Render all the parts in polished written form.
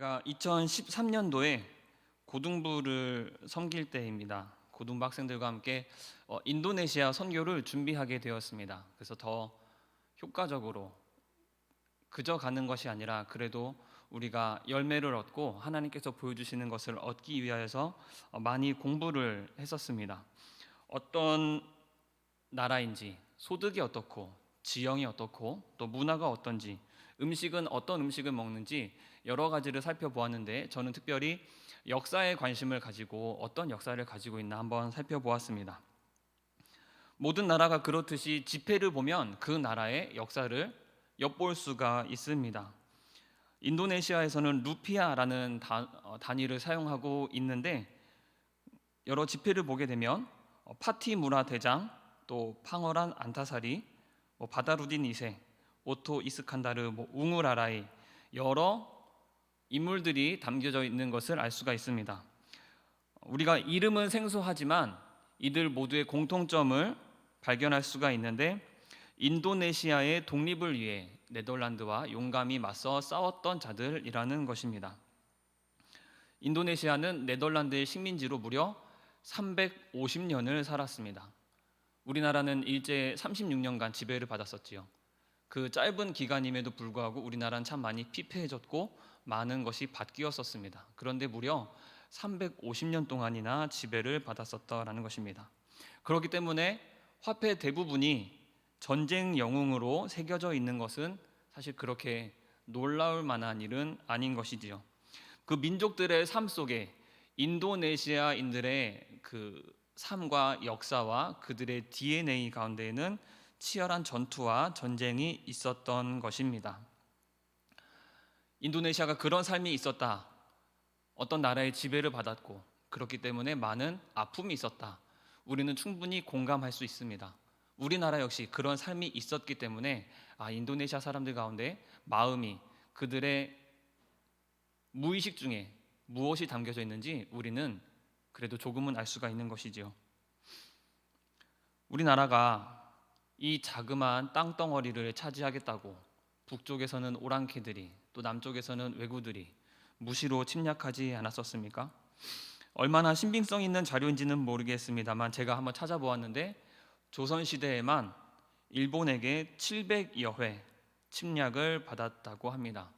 제가 2013년도에 고등부를 섬길 때입니다. 고등부 학생들과 함께 인도네시아 선교를 준비하게 되었습니다. 그래서 더 효과적으로 그저 가는 것이 아니라 그래도 우리가 열매를 얻고 하나님께서 보여주시는 것을 얻기 위하여서 많이 공부를 했었습니다. 어떤 나라인지, 소득이 어떻고, 지형이 어떻고, 또 문화가 어떤지, 음식은 어떤 음식을 먹는지 여러 가지를 살펴보았는데, 저는 특별히 역사에 관심을 가지고 어떤 역사를 가지고 있나 한번 살펴보았습니다. 모든 나라가 그렇듯이 지폐를 보면 그 나라의 역사를 엿볼 수가 있습니다. 인도네시아에서는 루피아라는 단위를 사용하고 있는데, 여러 지폐를 보게 되면 파티무라 대장, 또 팡어란 안타사리, 바다루딘 2세, 오토 이스칸다르, 웅우라라이, 여러 인물들이 담겨져 있는 것을 알 수가 있습니다. 우리가 이름은 생소하지만 이들 모두의 공통점을 발견할 수가 있는데, 인도네시아의 독립을 위해 네덜란드와 용감히 맞서 싸웠던 자들이라는 것입니다. 인도네시아는 네덜란드의 식민지로 무려 350년을 살았습니다. 우리나라는 일제 36년간 지배를 받았었지요. 그 짧은 기간임에도 불구하고 우리나라는 참 많이 피폐해졌고 많은 것이 바뀌었었습니다. 그런데 무려 350년 동안이나 지배를 받았었다라는 것입니다. 그렇기 때문에 화폐 대부분이 전쟁 영웅으로 새겨져 있는 것은 사실 그렇게 놀라울 만한 일은 아닌 것이지요. 그 민족들의 삶 속에 인도네시아인들의 그 삶과 역사와 그들의 DNA 가운데에는 치열한 전투와 전쟁이 있었던 것입니다. 인도네시아가 그런 삶이 있었다. 어떤 나라의 지배를 받았고 그렇기 때문에 많은 아픔이 있었다. 우리는 충분히 공감할 수 있습니다. 우리나라 역시 그런 삶이 있었기 때문에 인도네시아 사람들 가운데 마음이, 그들의 무의식 중에 무엇이 담겨져 있는지 우리는 그래도 조금은 알 수가 있는 것이지요. 우리나라가 이 자그마한 땅덩어리를 차지하겠다고 북쪽에서는 오랑캐들이, 또 남쪽에서는 왜구들이 무시로 침략하지 않았었습니까? 얼마나 신빙성 있는 자료인지는 모르겠습니다만 제가 한번 찾아보았는데, 조선시대에만 일본에게 700여 회 침략을 받았다고 합니다.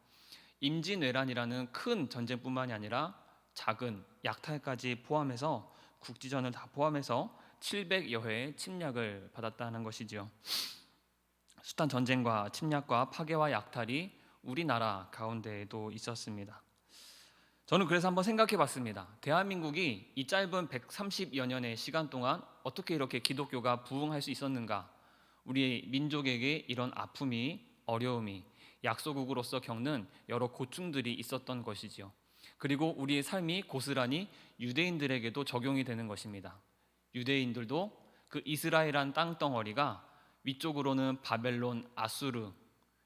임진왜란이라는 큰 전쟁뿐만이 아니라 작은 약탈까지 포함해서, 국지전을 다 포함해서 700여 회의 침략을 받았다는 것이지요. 숱한 전쟁과 침략과 파괴와 약탈이 우리나라 가운데에도 있었습니다. 저는 그래서 한번 생각해 봤습니다. 대한민국이 이 짧은 130여 년의 시간 동안 어떻게 이렇게 기독교가 부흥할 수 있었는가? 우리 민족에게 이런 아픔이, 어려움이, 약소국으로서 겪는 여러 고충들이 있었던 것이지요. 그리고 우리의 삶이 고스란히 유대인들에게도 적용이 되는 것입니다. 유대인들도 그 이스라엘한 땅덩어리가 위쪽으로는 바벨론, 아수르,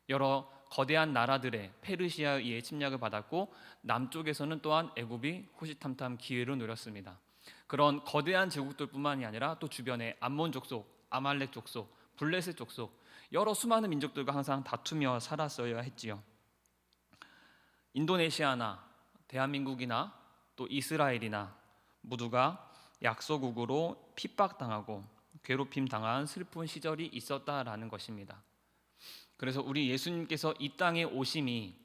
여러 거대한 나라들의 페르시아에 의해 침략을 받았고, 남쪽에서는 또한 애굽이 호시탐탐 기회를 노렸습니다. 그런 거대한 제국들뿐만이 아니라 또 주변에 암몬 족속, 아말렉 족속, 블레셋 족속, 여러 수많은 민족들과 항상 다투며 살았어야 했지요. 인도네시아나 대한민국이나 또 이스라엘이나 모두가 약소국으로 핍박당하고 괴롭힘당한 슬픈 시절이 있었다라는 것입니다. 그래서 우리 예수님께서 이 땅에 오심이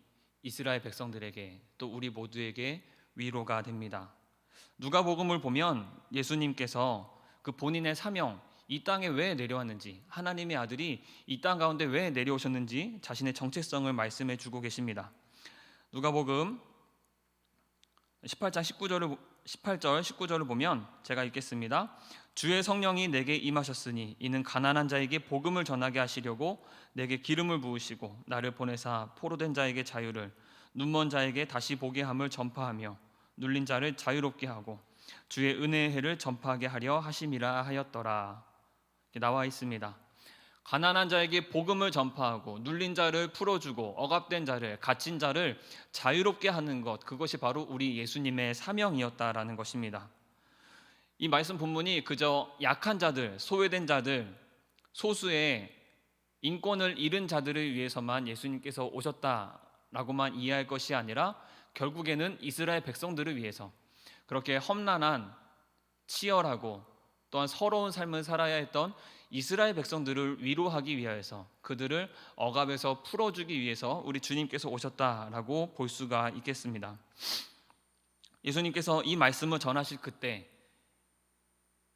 이스라엘 백성들에게, 또 우리 모두에게 위로가 됩니다. 누가복음을 보면 예수님께서 그 본인의 사명, 이 땅에 왜 내려왔는지, 하나님의 아들이 이 땅 가운데 왜 내려오셨는지 자신의 정체성을 말씀해 주고 계십니다. 누가복음 18절 19절을 보면 제가 읽겠습니다. 주의 성령이 내게 임하셨으니 이는 가난한 자에게 복음을 전하게 하시려고 내게 기름을 부으시고 나를 보내사 포로된 자에게 자유를, 눈먼 자에게 다시 보게 함을 전파하며 눌린 자를 자유롭게 하고 주의 은혜의 해를 전파하게 하려 하심이라 하였더라. 나와 있습니다. 가난한 자에게 복음을 전파하고 눌린 자를 풀어주고 억압된 자를, 갇힌 자를 자유롭게 하는 것, 그것이 바로 우리 예수님의 사명이었다라는 것입니다. 이 말씀 본문이 그저 약한 자들, 소외된 자들, 소수의 인권을 잃은 자들을 위해서만 예수님께서 오셨다라고만 이해할 것이 아니라 결국에는 이스라엘 백성들을 위해서 그렇게 험난한 치열하고 또한 서러운 삶을 살아야 했던 이스라엘 백성들을 위로하기 위하여서 그들을 억압에서 풀어주기 위해서 우리 주님께서 오셨다라고 볼 수가 있겠습니다. 예수님께서 이 말씀을 전하실 그때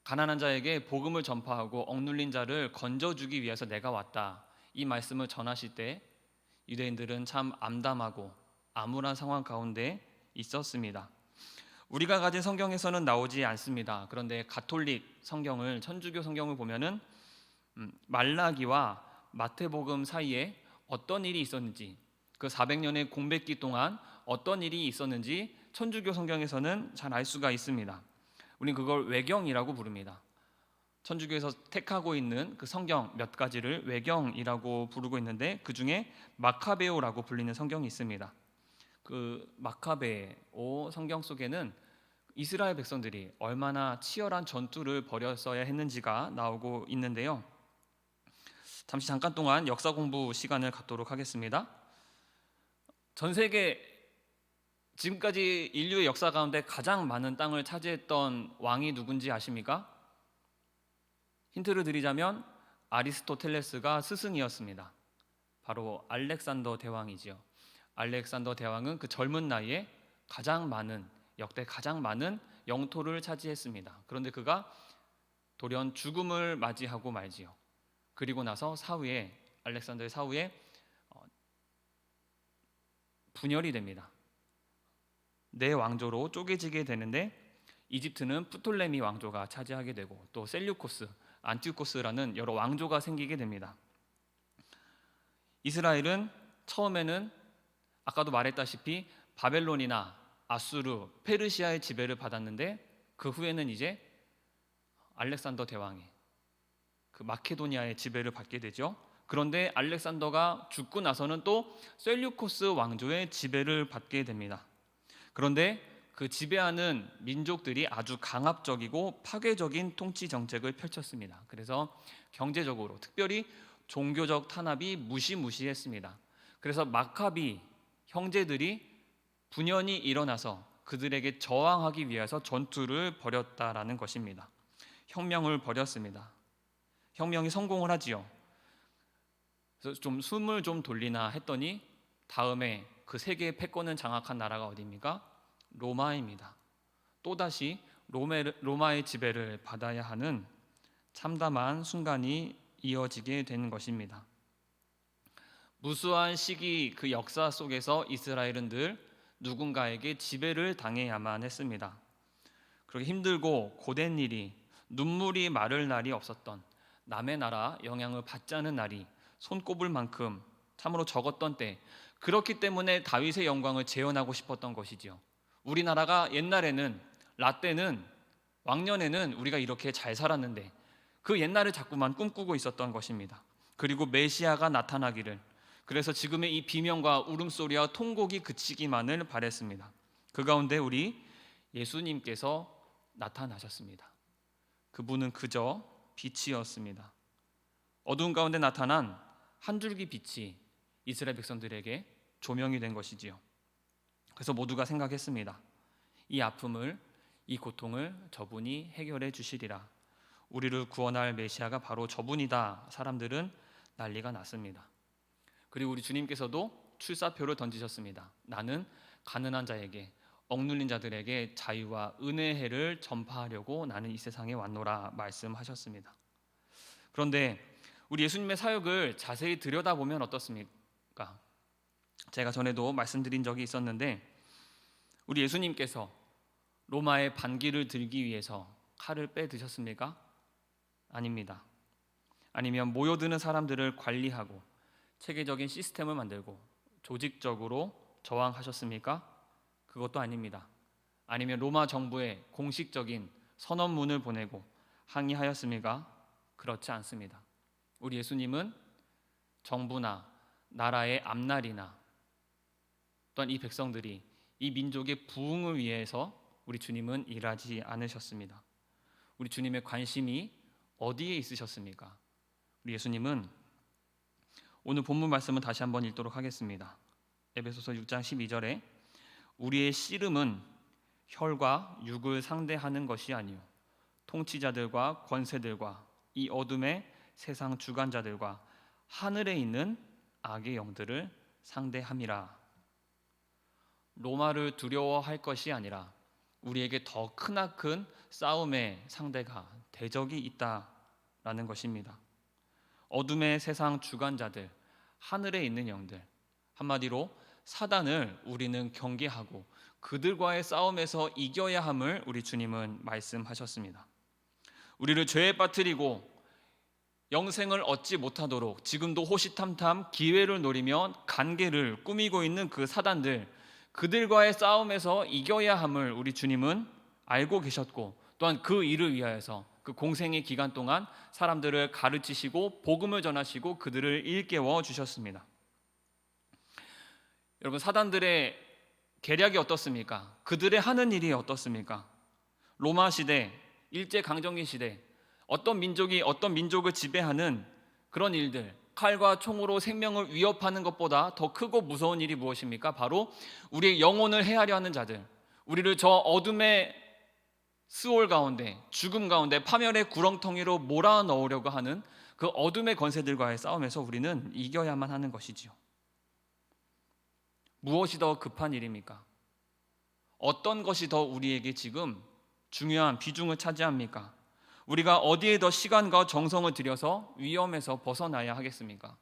가난한 자에게 복음을 전파하고 억눌린 자를 건져주기 위해서 내가 왔다, 이 말씀을 전하실 때 유대인들은 참 암담하고 암울한 상황 가운데 있었습니다. 우리가 가진 성경에서는 나오지 않습니다. 그런데 가톨릭 성경을, 천주교 성경을 보면은 말라기와 마태복음 사이에 어떤 일이 있었는지, 그 400년의 공백기 동안 어떤 일이 있었는지 천주교 성경에서는 잘 알 수가 있습니다. 우린 그걸 외경이라고 부릅니다. 천주교에서 택하고 있는 그 성경 몇 가지를 외경이라고 부르고 있는데 그 중에 마카베오라고 불리는 성경이 있습니다. 그 마카베오 성경 속에는 이스라엘 백성들이 얼마나 치열한 전투를 벌였어야 했는지가 나오고 있는데요. 잠깐 동안 역사 공부 시간을 갖도록 하겠습니다. 전 세계 지금까지 인류의 역사 가운데 가장 많은 땅을 차지했던 왕이 누군지 아십니까? 힌트를 드리자면 아리스토텔레스가 스승이었습니다. 바로 알렉산더 대왕이지요. 알렉산더 대왕은 그 젊은 나이에 역대 가장 많은 영토를 차지했습니다. 그런데 그가 돌연 죽음을 맞이하고 말지요. 그리고 나서 알렉산더의 사후에 분열이 됩니다. 네 왕조로 쪼개지게 되는데 이집트는 프톨레미 왕조가 차지하게 되고 또 셀류코스, 안티오코스라는 여러 왕조가 생기게 됩니다. 이스라엘은 처음에는 아까도 말했다시피 바벨론이나 아수르, 페르시아의 지배를 받았는데 그 후에는 이제 알렉산더 대왕의 그 마케도니아의 지배를 받게 되죠. 그런데 알렉산더가 죽고 나서는 또 셀류코스 왕조의 지배를 받게 됩니다. 그런데 그 지배하는 민족들이 아주 강압적이고 파괴적인 통치 정책을 펼쳤습니다. 그래서 경제적으로, 특별히 종교적 탄압이 무시무시했습니다. 그래서 마카비 형제들이 분연이 일어나서 그들에게 저항하기 위해서 전투를 벌였다라는 것입니다. 혁명을 벌였습니다. 혁명이 성공을 하지요. 그래서 좀 숨을 좀 돌리나 했더니 다음에 그 세계의 패권을 장악한 나라가 어디입니까? 로마입니다. 또다시 로마의 지배를 받아야 하는 참담한 순간이 이어지게 되는 것입니다. 무수한 시기 그 역사 속에서 이스라엘은 늘 누군가에게 지배를 당해야만 했습니다. 그렇게 힘들고 고된 일이, 눈물이 마를 날이 없었던, 남의 나라 영향을 받지 않은 날이 손꼽을 만큼 참으로 적었던 때, 그렇기 때문에 다윗의 영광을 재현하고 싶었던 것이지요. 우리나라가 옛날에는, 라떼는, 왕년에는 우리가 이렇게 잘 살았는데 그 옛날을 자꾸만 꿈꾸고 있었던 것입니다. 그리고 메시아가 나타나기를, 그래서 지금의 이 비명과 울음소리와 통곡이 그치기만을 바랬습니다. 그 가운데 우리 예수님께서 나타나셨습니다. 그분은 그저 빛이었습니다. 어두운 가운데 나타난 한 줄기 빛이 이스라엘 백성들에게 조명이 된 것이지요. 그래서 모두가 생각했습니다. 이 아픔을, 이 고통을 저분이 해결해 주시리라. 우리를 구원할 메시아가 바로 저분이다. 사람들은 난리가 났습니다. 그리고 우리 주님께서도 출사표를 던지셨습니다. 나는 가난한 자에게, 억눌린 자들에게 자유와 은혜의 해를 전파하려고 나는 이 세상에 왔노라 말씀하셨습니다. 그런데 우리 예수님의 사역을 자세히 들여다보면 어떻습니까? 제가 전에도 말씀드린 적이 있었는데 우리 예수님께서 로마의 반기를 들기 위해서 칼을 빼드셨습니까? 아닙니다. 아니면 모여드는 사람들을 관리하고 체계적인 시스템을 만들고 조직적으로 저항하셨습니까? 그것도 아닙니다. 아니면 로마 정부에 공식적인 선언문을 보내고 항의하였습니까? 그렇지 않습니다. 우리 예수님은 정부나 나라의 앞날이나 또한 이 백성들이, 이 민족의 부흥을 위해서 우리 주님은 일하지 않으셨습니다. 우리 주님의 관심이 어디에 있으셨습니까? 우리 예수님은, 오늘 본문 말씀을 다시 한번 읽도록 하겠습니다. 에베소서 6장 12절에 우리의 씨름은 혈과 육을 상대하는 것이 아니요 통치자들과 권세들과 이 어둠의 세상 주관자들과 하늘에 있는 악의 영들을 상대함이라. 로마를 두려워할 것이 아니라 우리에게 더 크나큰 싸움의 상대가 대적이 있다라는 것입니다. 어둠의 세상 주관자들, 하늘에 있는 영들, 한마디로 사단을 우리는 경계하고 그들과의 싸움에서 이겨야 함을 우리 주님은 말씀하셨습니다. 우리를 죄에 빠뜨리고 영생을 얻지 못하도록 지금도 호시탐탐 기회를 노리며 간계를 꾸미고 있는 그 사단들, 그들과의 싸움에서 이겨야 함을 우리 주님은 알고 계셨고, 또한 그 일을 위하여서 그 공생의 기간 동안 사람들을 가르치시고 복음을 전하시고 그들을 일깨워 주셨습니다. 여러분, 사단들의 계략이 어떻습니까? 그들의 하는 일이 어떻습니까? 로마 시대, 일제강점기 시대, 어떤 민족이 어떤 민족을 지배하는 그런 일들, 칼과 총으로 생명을 위협하는 것보다 더 크고 무서운 일이 무엇입니까? 바로 우리의 영혼을 해하려 하는 자들, 우리를 저 어둠의 스올 가운데, 죽음 가운데, 파멸의 구렁텅이로 몰아넣으려고 하는 그 어둠의 권세들과의 싸움에서 우리는 이겨야만 하는 것이지요. 무엇이 더 급한 일입니까? 어떤 것이 더 우리에게 지금 중요한 비중을 차지합니까? 우리가 어디에 더 시간과 정성을 들여서 위험에서 벗어나야 하겠습니까?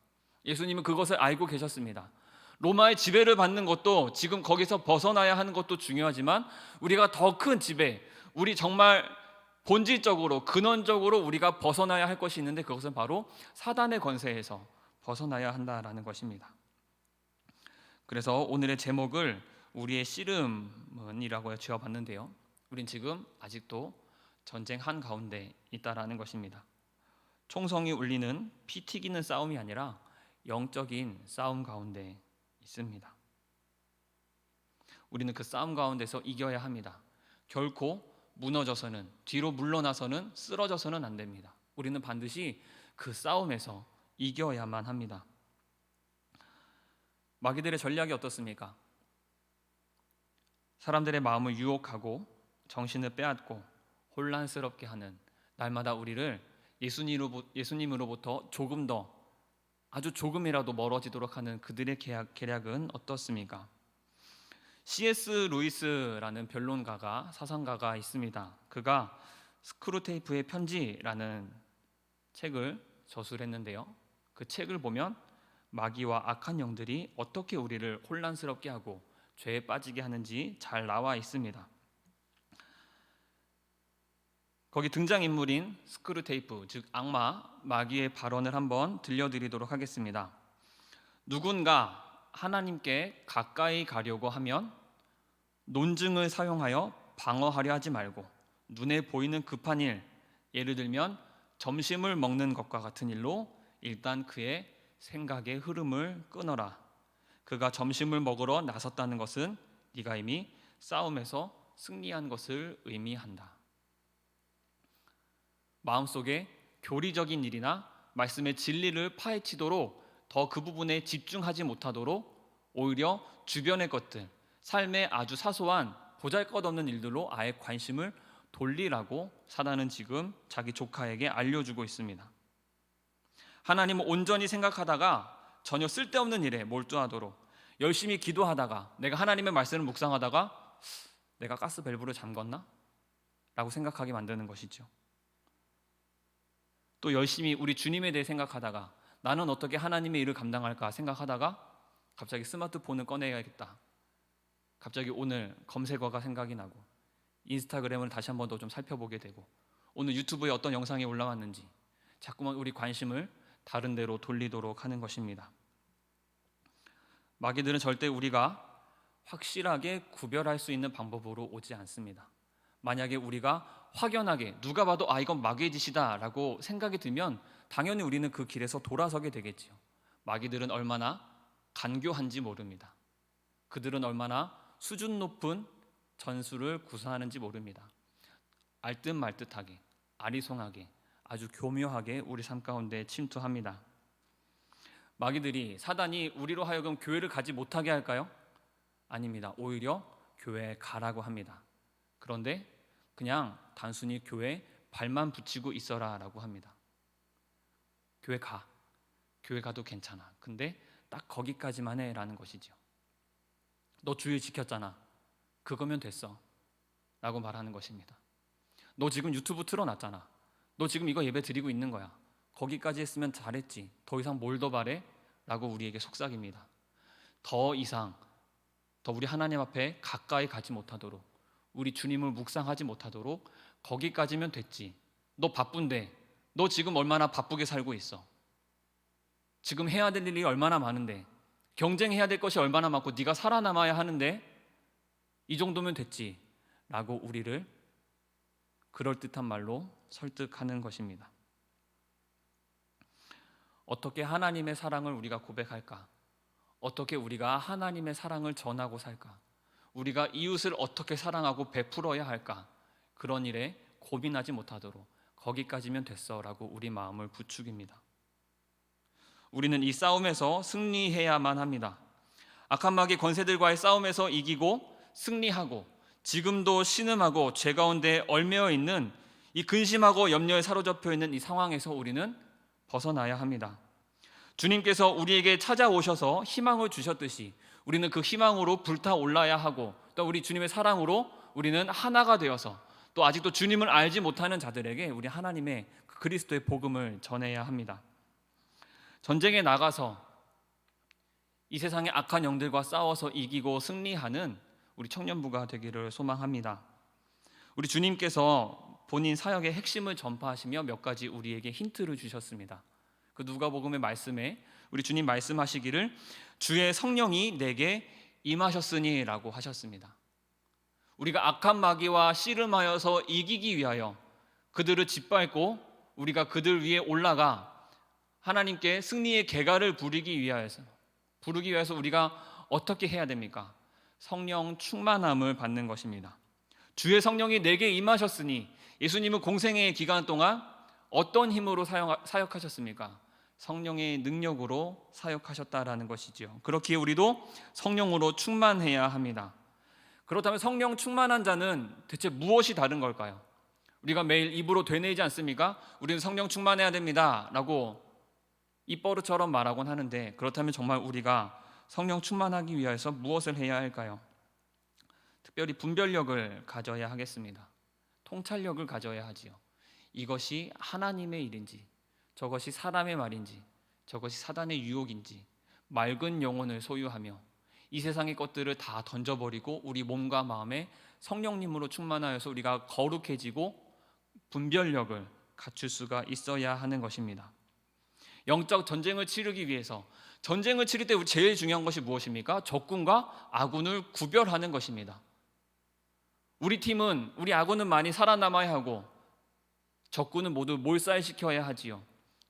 예수님은 그것을 알고 계셨습니다. 로마의 지배를 받는 것도, 지금 거기서 벗어나야 하는 것도 중요하지만 우리가 더 큰 지배, 우리 정말 본질적으로 근원적으로 우리가 벗어나야 할 것이 있는데, 그것은 바로 사단의 권세에서 벗어나야 한다라는 것입니다. 그래서 오늘의 제목을 우리의 씨름은이라고 지어봤는데요, 우린 지금 아직도 전쟁 한가운데 있다라는 것입니다. 총성이 울리는 피 튀기는 싸움이 아니라 영적인 싸움 가운데 있습니다. 우리는 그 싸움 가운데서 이겨야 합니다. 결코 무너져서는, 뒤로 물러나서는, 쓰러져서는 안 됩니다. 우리는 반드시 그 싸움에서 이겨야만 합니다. 마귀들의 전략이 어떻습니까? 사람들의 마음을 유혹하고 정신을 빼앗고 혼란스럽게 하는, 날마다 우리를 예수님으로부터 조금 더, 아주 조금이라도 멀어지도록 하는 그들의 계략은 어떻습니까? C.S. 루이스라는 변론가가, 사상가가 있습니다. 그가 스크루테이프의 편지라는 책을 저술했는데요, 그 책을 보면 마귀와 악한 영들이 어떻게 우리를 혼란스럽게 하고 죄에 빠지게 하는지 잘 나와 있습니다. 거기 등장인물인 스크루테이프, 즉 악마, 마귀의 발언을 한번 들려드리도록 하겠습니다. 누군가 하나님께 가까이 가려고 하면 논증을 사용하여 방어하려 하지 말고 눈에 보이는 급한 일, 예를 들면 점심을 먹는 것과 같은 일로 일단 그의 생각의 흐름을 끊어라. 그가 점심을 먹으러 나섰다는 것은 네가 이미 싸움에서 승리한 것을 의미한다. 마음속에 교리적인 일이나 말씀의 진리를 파헤치도록 더 그 부분에 집중하지 못하도록 오히려 주변의 것들, 삶의 아주 사소한 보잘것없는 일들로 아예 관심을 돌리라고 사단은 지금 자기 조카에게 알려주고 있습니다. 하나님을 온전히 생각하다가 전혀 쓸데없는 일에 몰두하도록, 열심히 기도하다가 내가 하나님의 말씀을 묵상하다가 내가 가스 밸브를 잠궜나? 라고 생각하게 만드는 것이죠. 또 열심히 우리 주님에 대해 생각하다가 나는 어떻게 하나님의 일을 감당할까 생각하다가 갑자기 스마트폰을 꺼내야겠다, 갑자기 오늘 검색어가 생각이 나고 인스타그램을 다시 한 번 더 좀 살펴보게 되고 오늘 유튜브에 어떤 영상이 올라왔는지 자꾸만 우리 관심을 다른 데로 돌리도록 하는 것입니다. 마귀들은 절대 우리가 확실하게 구별할 수 있는 방법으로 오지 않습니다. 만약에 우리가 확연하게 누가 봐도 이건 마귀의 짓이다 라고 생각이 들면 당연히 우리는 그 길에서 돌아서게 되겠지요. 마귀들은 얼마나 간교한지 모릅니다. 그들은 얼마나 수준 높은 전술을 구사하는지 모릅니다. 알듯 말듯하게, 아리송하게, 아주 교묘하게 우리 삶 가운데 침투합니다. 마귀들이, 사단이 우리로 하여금 교회를 가지 못하게 할까요? 아닙니다. 오히려 교회에 가라고 합니다. 그런데 그냥 단순히 교회에 발만 붙이고 있어라 라고 합니다. 교회 가. 교회 가도 괜찮아. 근데 딱 거기까지만 해 라는 것이죠. 너 주일 지켰잖아. 그거면 됐어 라고 말하는 것입니다. 너 지금 유튜브 틀어놨잖아. 너 지금 이거 예배 드리고 있는 거야. 거기까지 했으면 잘했지. 더 이상 뭘 더 바래? 라고 우리에게 속삭입니다. 더 이상 더 우리 하나님 앞에 가까이 가지 못하도록, 우리 주님을 묵상하지 못하도록 거기까지면 됐지. 너 바쁜데, 너 지금 얼마나 바쁘게 살고 있어. 지금 해야 될 일이 얼마나 많은데, 경쟁해야 될 것이 얼마나 많고 네가 살아남아야 하는데 이 정도면 됐지 라고 우리를 그럴듯한 말로 설득하는 것입니다. 어떻게 하나님의 사랑을 우리가 고백할까? 어떻게 우리가 하나님의 사랑을 전하고 살까? 우리가 이웃을 어떻게 사랑하고 베풀어야 할까? 그런 일에 고민하지 못하도록 거기까지면 됐어 라고 우리 마음을 부추깁니다. 우리는 이 싸움에서 승리해야만 합니다. 악한 마귀 권세들과의 싸움에서 이기고 승리하고 지금도 신음하고 죄 가운데 얽매여 있는 이 근심하고 염려에 사로잡혀 있는 이 상황에서 우리는 벗어나야 합니다. 주님께서 우리에게 찾아오셔서 희망을 주셨듯이 우리는 그 희망으로 불타올라야 하고, 또 우리 주님의 사랑으로 우리는 하나가 되어서 또 아직도 주님을 알지 못하는 자들에게 우리 하나님의 그리스도의 복음을 전해야 합니다. 전쟁에 나가서 이 세상의 악한 영들과 싸워서 이기고 승리하는 우리 청년부가 되기를 소망합니다. 우리 주님께서 본인 사역의 핵심을 전파하시며 몇 가지 우리에게 힌트를 주셨습니다. 그 누가복음의 말씀에 우리 주님 말씀하시기를 주의 성령이 내게 임하셨으니 라고 하셨습니다. 우리가 악한 마귀와 씨름하여서 이기기 위하여 그들을 짓밟고 우리가 그들 위에 올라가 하나님께 승리의 계가를 부르기 위해서 우리가 어떻게 해야 됩니까? 성령 충만함을 받는 것입니다. 주의 성령이 내게 임하셨으니, 예수님은 공생애의 기간 동안 어떤 힘으로 사역하셨습니까? 성령의 능력으로 사역하셨다라는 것이죠. 그렇기에 우리도 성령으로 충만해야 합니다. 그렇다면 성령 충만한 자는 대체 무엇이 다른 걸까요? 우리가 매일 입으로 되뇌이지 않습니까? 우리는 성령 충만해야 됩니다 라고 입버릇처럼 말하곤 하는데, 그렇다면 정말 우리가 성령 충만하기 위해서 무엇을 해야 할까요? 특별히 분별력을 가져야 하겠습니다. 통찰력을 가져야 하지요. 이것이 하나님의 일인지, 저것이 사람의 말인지, 저것이 사단의 유혹인지 맑은 영혼을 소유하며 이 세상의 것들을 다 던져버리고 우리 몸과 마음에 성령님으로 충만하여서 우리가 거룩해지고 분별력을 갖출 수가 있어야 하는 것입니다. 영적 전쟁을 치르기 위해서, 전쟁을 치를 때 제일 중요한 것이 무엇입니까? 적군과 아군을 구별하는 것입니다. 우리 아군은 많이 살아남아야 하고 적군은 모두 몰살시켜야 하지요.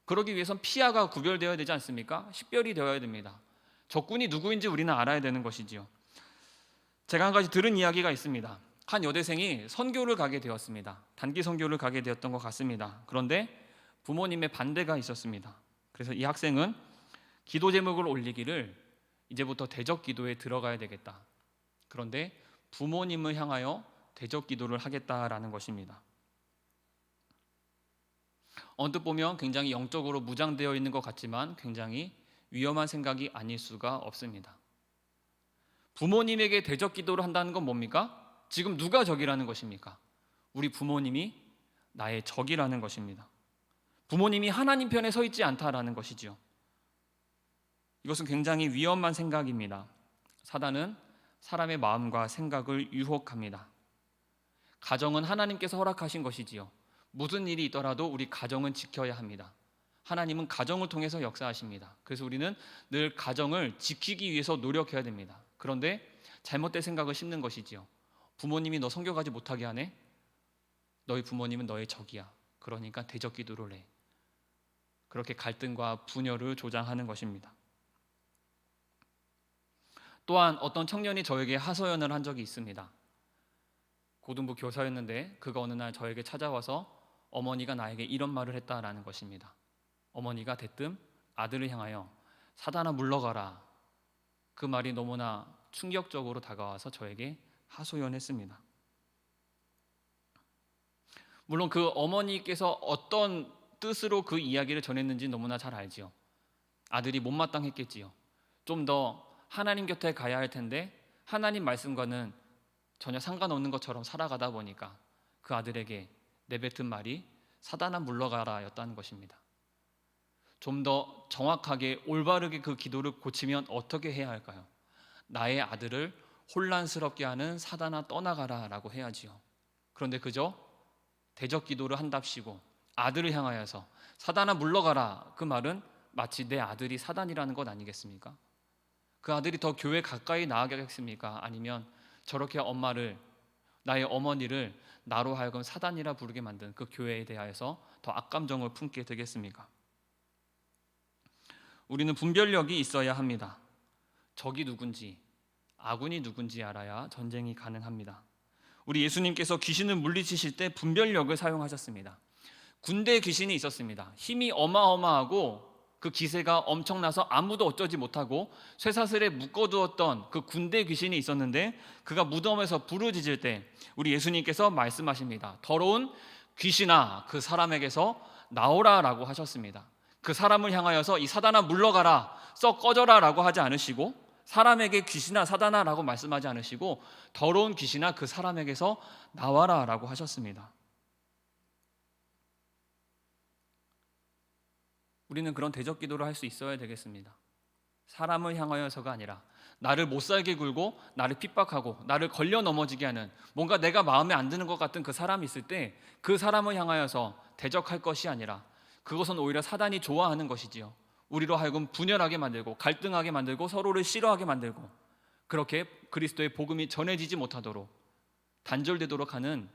그러기 위해선 피아가 구별되어야 되지 않습니까? 식별이 되어야 됩니다. 적군이 누구인지 우리는 알아야 되는 것이지요. 제가 한 가지 들은 이야기가 있습니다. 한 여대생이 선교를 가게 되었습니다. 단기 선교를 가게 되었던 것 같습니다. 그런데 부모님의 반대가 있었습니다. 그래서 이 학생은 기도 제목을 올리기를 이제부터 대적 기도에 들어가야 되겠다. 그런데 부모님을 향하여 대적 기도를 하겠다라는 것입니다. 언뜻 보면 굉장히 영적으로 무장되어 있는 것 같지만 굉장히 위험한 생각이 아닐 수가 없습니다. 부모님에게 대적 기도를 한다는 건 뭡니까? 지금 누가 적이라는 것입니까? 우리 부모님이 나의 적이라는 것입니다. 부모님이 하나님 편에 서 있지 않다라는 것이죠. 이것은 굉장히 위험한 생각입니다. 사단은 사람의 마음과 생각을 유혹합니다. 가정은 하나님께서 허락하신 것이지요. 무슨 일이 있더라도 우리 가정은 지켜야 합니다. 하나님은 가정을 통해서 역사하십니다. 그래서 우리는 늘 가정을 지키기 위해서 노력해야 됩니다. 그런데 잘못된 생각을 심는 것이지요. 부모님이 너 성교 가지 못하게 하네? 너희 부모님은 너의 적이야. 그러니까 대적 기도를 해. 그렇게 갈등과 분열을 조장하는 것입니다. 또한 어떤 청년이 저에게 하소연을 한 적이 있습니다. 고등부 교사였는데 그가 어느 날 저에게 찾아와서 어머니가 나에게 이런 말을 했다라는 것입니다. 어머니가 대뜸 아들을 향하여 사단아 물러가라. 그 말이 너무나 충격적으로 다가와서 저에게 하소연했습니다. 물론 그 어머니께서 어떤 뜻으로 그 이야기를 전했는지 너무나 잘 알지요. 아들이 못마땅했겠지요. 좀 더 하나님 곁에 가야 할 텐데 하나님 말씀과는 전혀 상관없는 것처럼 살아가다 보니까 그 아들에게 내뱉은 말이 사단아 물러가라 였다는 것입니다. 좀 더 정확하게 올바르게 그 기도를 고치면 어떻게 해야 할까요? 나의 아들을 혼란스럽게 하는 사단아 떠나가라 라고 해야지요. 그런데 그저 대적 기도를 한답시고 아들을 향하여서 사단아 물러가라, 그 말은 마치 내 아들이 사단이라는 것 아니겠습니까? 그 아들이 더 교회 가까이 나아가겠습니까? 아니면 저렇게 엄마를, 나의 어머니를 나로 하여금 사단이라 부르게 만든 그 교회에 대하여서 더 악감정을 품게 되겠습니까? 우리는 분별력이 있어야 합니다. 적이 누군지, 아군이 누군지 알아야 전쟁이 가능합니다. 우리 예수님께서 귀신을 물리치실 때 분별력을 사용하셨습니다. 군대 귀신이 있었습니다. 힘이 어마어마하고 그 기세가 엄청나서 아무도 어쩌지 못하고 쇠사슬에 묶어두었던 그 군대 귀신이 있었는데 그가 무덤에서 부르짖을 때 우리 예수님께서 말씀하십니다. 더러운 귀신아, 그 사람에게서 나오라 라고 하셨습니다. 그 사람을 향하여서 이 사단아 물러가라, 썩 꺼져라 라고 하지 않으시고, 사람에게 귀신아 사단아 라고 말씀하지 않으시고 더러운 귀신아 그 사람에게서 나와라 라고 하셨습니다. 우리는 그런 대적 기도를 할 수 있어야 되겠습니다. 사람을 향하여서가 아니라 나를 못살게 굴고 나를 핍박하고 나를 걸려 넘어지게 하는, 뭔가 내가 마음에 안 드는 것 같은 그 사람이 있을 때 그 사람을 향하여서 대적할 것이 아니라 그것은 오히려 사단이 좋아하는 것이지요. 우리로 하여금 분열하게 만들고 갈등하게 만들고 서로를 싫어하게 만들고 그렇게 그리스도의 복음이 전해지지 못하도록 단절되도록 하는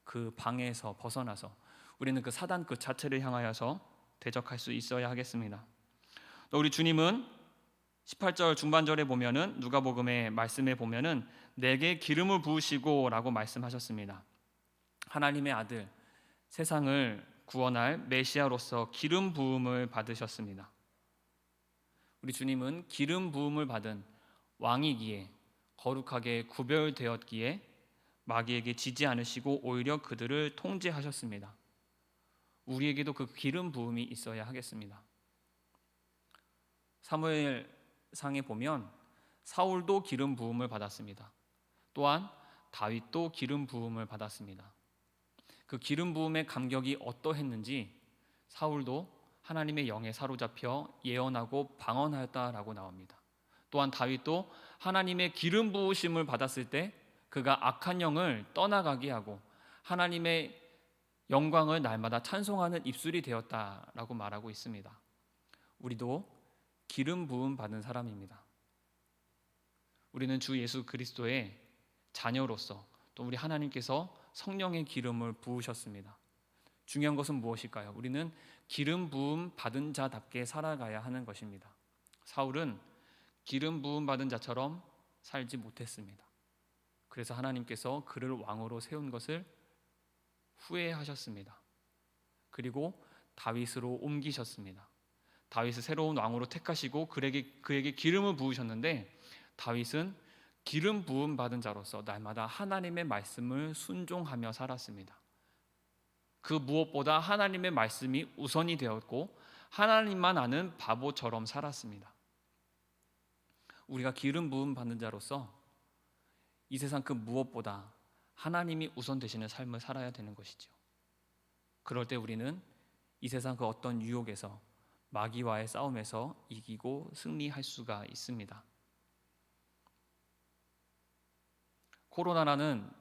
그 방에서 벗어나서 우리는 그 사단 그 자체를 향하여서 대적할 수 있어야 하겠습니다. 또 우리 주님은 18절 중반절에 보면은 누가복음의 말씀에 보면은 내게 기름을 부으시고 라고 말씀하셨습니다. 하나님의 아들, 세상을 구원할 메시아로서 기름 부음을 받으셨습니다. 우리 주님은 기름 부음을 받은 왕이기에 거룩하게 구별되었기에 마귀에게 지지 않으시고 오히려 그들을 통제하셨습니다. 우리에게도 그 기름 부음이 있어야 하겠습니다. 사무엘상에 보면 사울도 기름 부음을 받았습니다. 또한 다윗도 기름 부음을 받았습니다. 그 기름 부음의 감격이 어떠했는지 사울도 하나님의 영에 사로잡혀 예언하고 방언하였다라고 나옵니다. 또한 다윗도 하나님의 기름 부으심을 받았을 때 그가 악한 영을 떠나가게 하고 하나님의 영광을 날마다 찬송하는 입술이 되었다라고 말하고 있습니다. 우리도 기름 부음 받은 사람입니다. 우리는 주 예수 그리스도의 자녀로서 또 우리 하나님께서 성령의 기름을 부으셨습니다. 중요한 것은 무엇일까요? 우리는 기름 부음 받은 자답게 살아가야 하는 것입니다. 사울은 기름 부음 받은 자처럼 살지 못했습니다. 그래서 하나님께서 그를 왕으로 세운 것을 후회하셨습니다. 그리고 다윗으로 옮기셨습니다. 다윗을 새로운 왕으로 택하시고 그에게 기름을 부으셨는데 다윗은 기름 부음 받은 자로서 날마다 하나님의 말씀을 순종하며 살았습니다. 그 무엇보다 하나님의 말씀이 우선이 되었고 하나님만 아는 바보처럼 살았습니다. 우리가 기름 부음 받는 자로서 이 세상 그 무엇보다 하나님이 우선 되시는 삶을 살아야 되는 것이죠. 그럴 때 우리는 이 세상 그 어떤 유혹에서 마귀와의 싸움에서 이기고 승리할 수가 있습니다. 코로나라는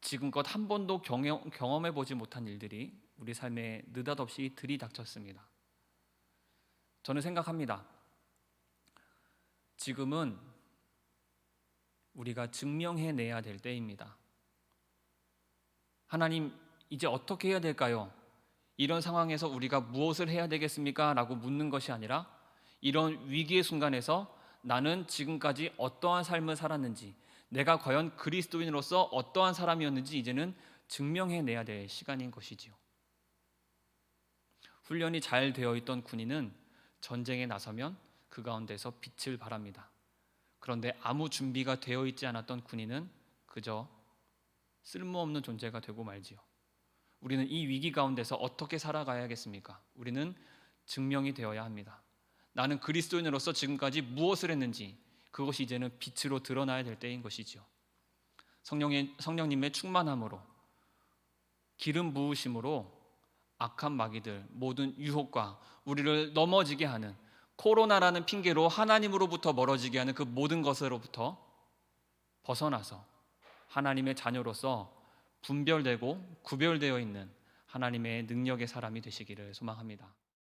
지금껏 한 번도 경험해 보지 못한 일들이 우리 삶에 느닷없이 들이닥쳤습니다. 저는 생각합니다. 지금은 우리가 증명해내야 될 때입니다. 하나님, 이제 어떻게 해야 될까요? 이런 상황에서 우리가 무엇을 해야 되겠습니까? 라고 묻는 것이 아니라 이런 위기의 순간에서 나는 지금까지 어떠한 삶을 살았는지, 내가 과연 그리스도인으로서 어떠한 사람이었는지 이제는 증명해내야 될 시간인 것이지요. 훈련이 잘 되어 있던 군인은 전쟁에 나서면 그 가운데서 빛을 발합니다. 그런데 아무 준비가 되어 있지 않았던 군인은 그저 쓸모없는 존재가 되고 말지요. 우리는 이 위기 가운데서 어떻게 살아가야겠습니까? 우리는 증명이 되어야 합니다. 나는 그리스도인으로서 지금까지 무엇을 했는지 그것이 이제는 빛으로 드러나야 될 때인 것이지요. 성령님의 충만함으로, 기름 부으심으로 악한 마귀들, 모든 유혹과 우리를 넘어지게 하는 코로나라는 핑계로 하나님으로부터 멀어지게 하는 그 모든 것으로부터 벗어나서 하나님의 자녀로서 분별되고 구별되어 있는 하나님의 능력의 사람이 되시기를 소망합니다.